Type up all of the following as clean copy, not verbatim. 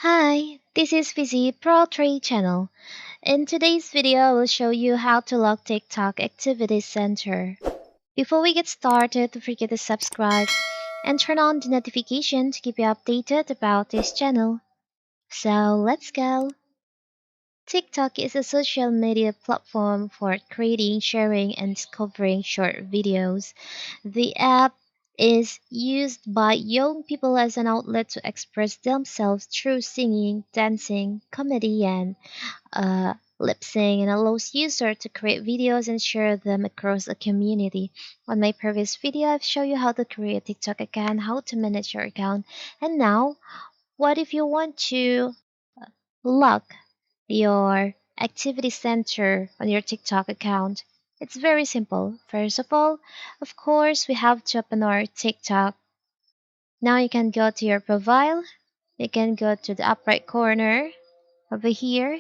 Hi, this is Fizzy Pro 3 channel. In today's video, I will show you how to lock TikTok Activity Center. Before we get started, don't forget to subscribe and turn on the notification to keep you updated about this channel. So let's go. TikTok is a social media platform for creating, sharing, and discovering short videos. The app is used by young people as an outlet to express themselves through singing, dancing, comedy, and lip sync, and allows users to create videos and share them across a community. On my previous video, I've shown you how to create a TikTok account, how to manage your account, and now, what if you want to lock your activity center on your TikTok account? It's very simple. First of all, of course, we have to open our TikTok. Now you can go to your profile. You can go to the upper right corner over here,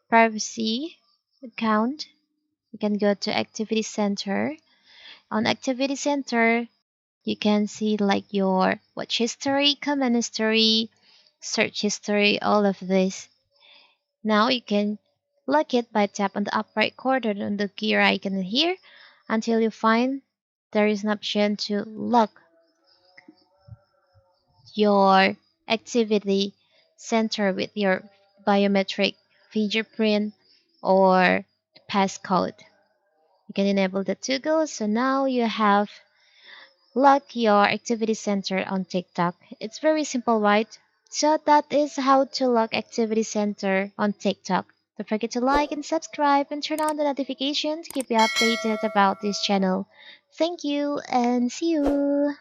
privacy, account. You can go to activity center. On activity center, you can see like your watch history, comment history, search history, all of this. Now you can lock it by tap on the upper right corner on the gear icon here until you find there is an option to lock your activity center with your biometric fingerprint or passcode. You can enable the toggle, so now you have lock your activity center on TikTok. It's very simple, right? So that is how to lock activity center on TikTok. Don't forget to like and subscribe and turn on the notification to keep you updated about this channel. Thank you and see you.